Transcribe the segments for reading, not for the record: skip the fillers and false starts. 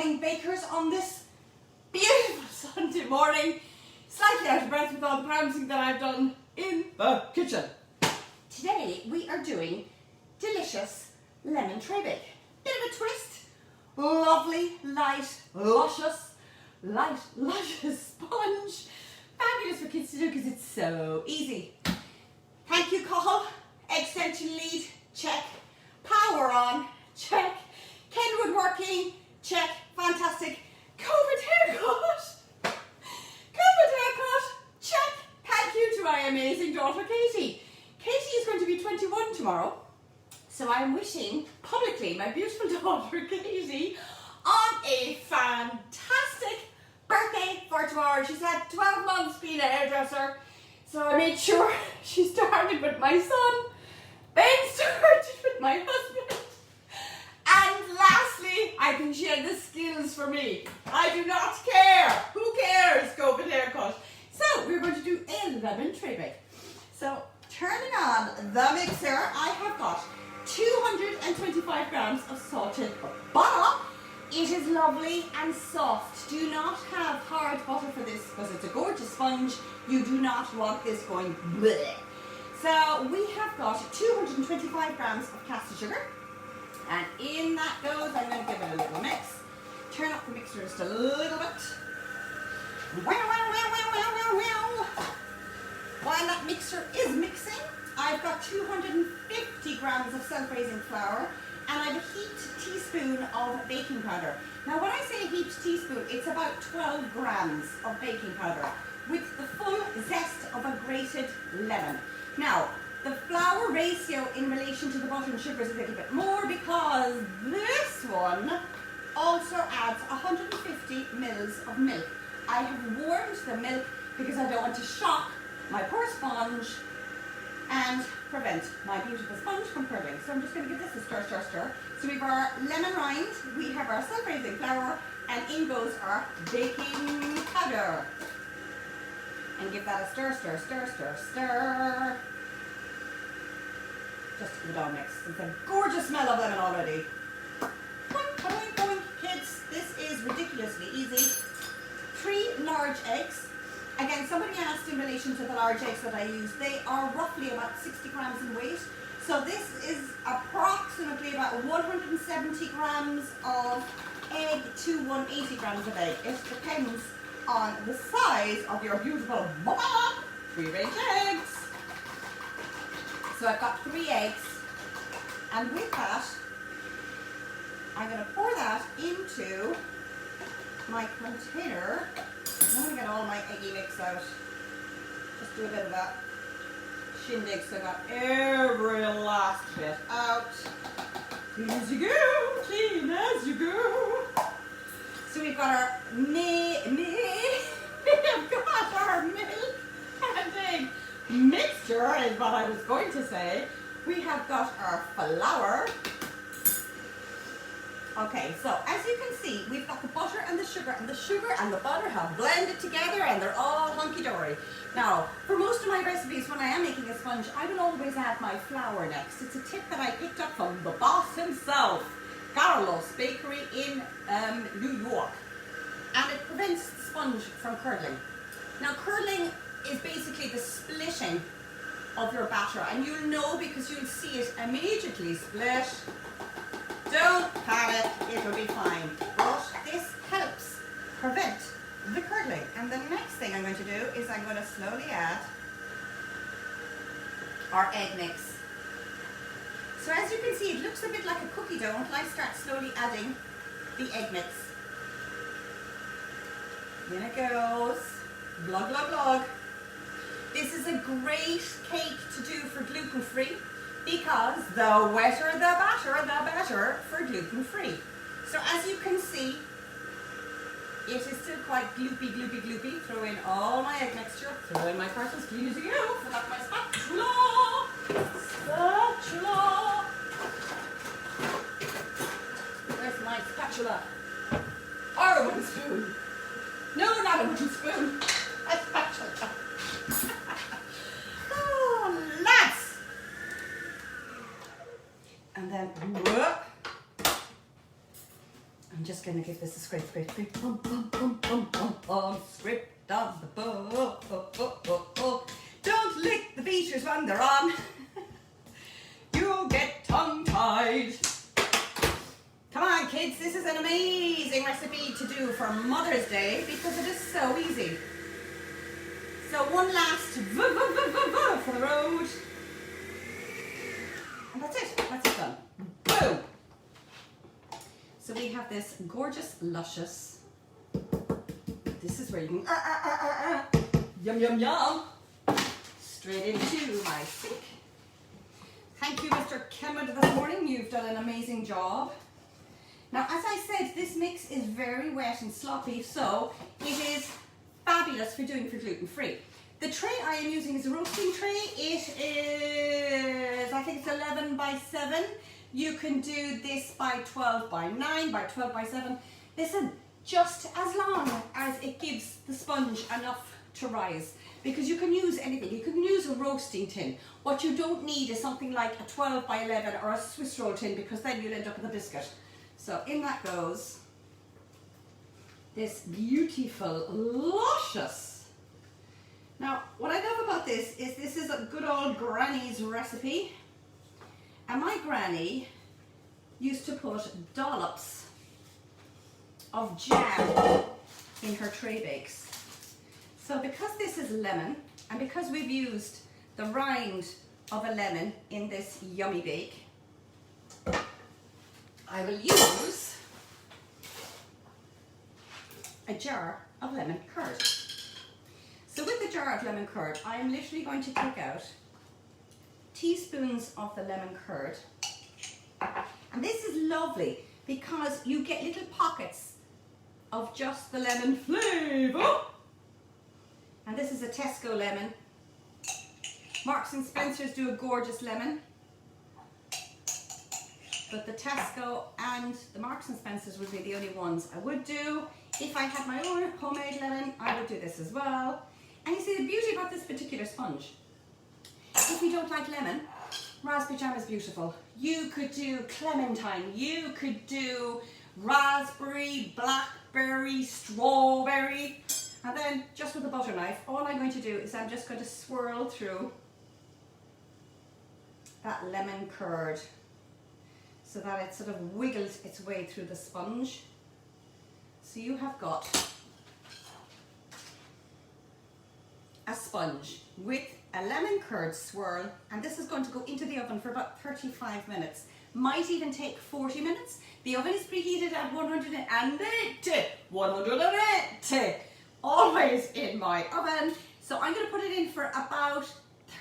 morning, bakers, on this beautiful Sunday morning. Slightly out of breath with all the pouncing that I've done in the kitchen. Today we are doing delicious lemon tray bake. Bit of a twist. Lovely, light, luscious sponge. Fabulous for kids to do because it's so easy. Thank you, Cathal. Extension lead, check. Power on, check. Kenwood working, check. Fantastic. COVID haircut. COVID haircut, check. Thank you to my amazing daughter, Katie. Katie is going to be 21 tomorrow. So I'm wishing publicly my beautiful daughter, Katie, on a fantastic birthday for tomorrow. She's had 12 months being a hairdresser. So I made sure she started with my son, then started with my husband. And lastly, I think she had the skills for me. I do not care. Who cares? COVID haircut. So we're going to do a lemon tray bake. So turning on the mixer, I have got 225 grams of salted butter. It is lovely and soft. Do not have hard butter for this because it's a gorgeous sponge. You do not want this going bleh. So we have got 225 grams of caster sugar. And in that goes, I'm going to give it a little mix. Turn up the mixer just a little bit. While that mixer is mixing, I've got 250 grams of self-raising flour and I have a heaped teaspoon of baking powder. Now when I say a heaped teaspoon, it's about 12 grams of baking powder with the full zest of a grated lemon. Now, the flour ratio in relation to the butter and sugar is a little bit more because this one also adds 150 mils of milk. I have warmed the milk because I don't want to shock my poor sponge and prevent my beautiful sponge from curdling. So I'm just going to give this a stir, stir, stir. So we have our lemon rind, we have our self-raising flour, and in goes our baking powder. And give that a stir, stir, stir, stir, stir. Just to the dough mix. It's a gorgeous smell of lemon already. Boing, boing, boing, kids. This is ridiculously easy. 3 large eggs. Again, somebody asked in relation to the large eggs that I use. They are roughly about 60 grams in weight. So this is approximately about 170 grams of egg to 180 grams of egg. It depends on the size of your beautiful free-range eggs. So I've got 3 eggs, and with that, I'm going to pour that into my container. I'm going to get all my eggy mix out. Just do a bit of that shindig so I got every last bit out. Clean as you go, clean as you go. So we've got our we've got our milk and egg mixture is what I was going to say. We have got our flour. Okay, so as you can see, we've got the butter and the sugar and the butter have blended together and they're all hunky-dory. Now, for most of my recipes, when I am making a sponge, I don't always add my flour next. It's a tip that I picked up from the boss himself, Carlos Bakery in New York. And it prevents the sponge from curdling. Now, curdling is basically the splitting of your batter, and you'll know because you'll see it immediately split. Don't panic, it'll be fine. But this helps prevent the curdling. And the next thing I'm going to do is I'm going to slowly add our egg mix. So as you can see, it looks a bit like a cookie dough until I start slowly adding the egg mix. In it goes. Glug, glug, glug. This is a great cake to do for gluten-free because the wetter the batter, the better for gluten-free. So as you can see, it is still quite gloopy, gloopy, gloopy. Throw in all my egg mixture. Throw in my parchment, squeezy you. Fill up my spatula. Spatula. Where's my spatula? Or a wooden spoon. No, not a wooden spoon. A spatula. Oh, lads. And then, I'm just going to give this a scrape, scrape, scrape. Bum, bum, bum, bum, bum, bum. Scrape down the bow. Oh, oh, oh, oh. Don't lick the features when they're on. You'll get tongue-tied. Come on, kids. This is an amazing recipe to do for Mother's Day because it is so easy. So one last for the road. And that's it. That's it done. Boom. So we have this gorgeous, luscious. This is where you can yum, yum, yum. Straight into my sink. Thank you, Mr. Kemet, this morning. You've done an amazing job. Now, as I said, this mix is very wet and sloppy, so it is fabulous for doing for gluten-free. The tray I am using is a roasting tray. It is, I think it's 11 by 7. You can do this by 12 by 9, by 12 by 7. Listen, just as long as it gives the sponge enough to rise, because you can use anything. You can use a roasting tin. What you don't need is something like a 12 by 11 or a Swiss roll tin, because then you'll end up with a biscuit. So in that goes this beautiful, luscious. Now, what I love about this is a good old granny's recipe. And my granny used to put dollops of jam in her tray bakes. So because this is lemon, and because we've used the rind of a lemon in this yummy bake, I will use a jar of lemon curd. So with the jar of lemon curd, I am literally going to take out teaspoons of the lemon curd. And this is lovely because you get little pockets of just the lemon flavour. And this is a Tesco lemon. Marks and Spencer's do a gorgeous lemon. But the Tesco and the Marks and Spencer's would be the only ones I would do. If I had my own homemade lemon, I would do this as well. And you see the beauty about this particular sponge. If you don't like lemon, raspberry jam is beautiful. You could do clementine, you could do raspberry, blackberry, strawberry, and then just with a butter knife, all I'm going to do is I'm just going to swirl through that lemon curd so that it sort of wiggles its way through the sponge. So you have got a sponge with a lemon curd swirl, and this is going to go into the oven for about 35 minutes. Might even take 40 minutes. The oven is preheated at 180, always in my oven. So I'm going to put it in for about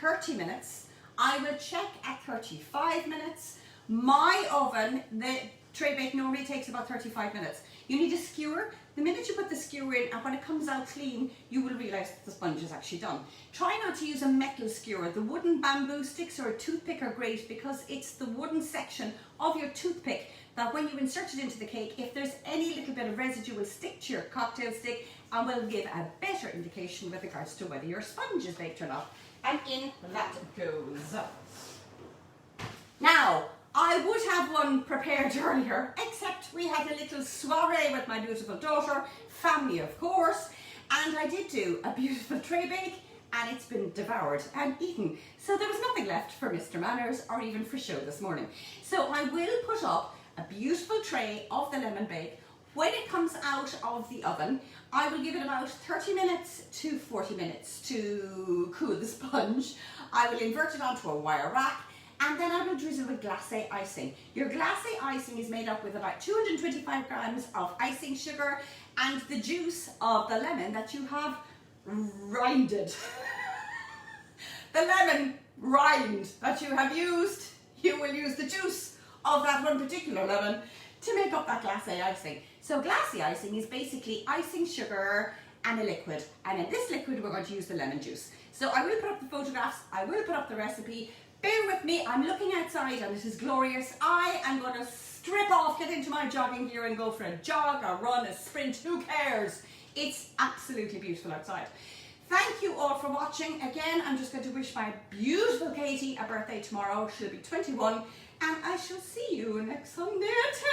30 minutes. I will check at 35 minutes. My oven, the TRAYBAKE normally takes about 35 minutes. You need a skewer. The minute you put the skewer in, and when it comes out clean, you will realise that the sponge is actually done. Try not to use a metal skewer. The wooden bamboo sticks or a toothpick are great because it's the wooden section of your toothpick that when you insert it into the cake, if there's any little bit of residue, will stick to your cocktail stick and will give a better indication with regards to whether your sponge is baked or not. And in that goes. Now, I would have one prepared earlier, except we had a little soiree with my beautiful daughter, family of course, and I did do a beautiful TRAYBAKE, and it's been devoured and eaten. So there was nothing left for Mr. Manners or even for show this morning. So I will put up a beautiful tray of the lemon bake. When it comes out of the oven, I will give it about 30 minutes to 40 minutes to cool the sponge. I will invert it onto a wire rack, and then I will drizzle with glacé icing. Your glacé icing is made up with about 225 grams of icing sugar and the juice of the lemon that you have rinded. The lemon rind that you have used, you will use the juice of that one particular lemon to make up that glacé icing. So glacé icing is basically icing sugar and a liquid, and in this liquid we're going to use the lemon juice. So I will put up the photographs, I will put up the recipe. Bear with me, I'm looking outside and it is glorious. I am going to strip off, get into my jogging gear and go for a jog, a run, a sprint, who cares? It's absolutely beautiful outside. Thank you all for watching. Again, I'm just going to wish my beautiful Katie a birthday tomorrow. She'll be 21, and I shall see you next Sunday at 10.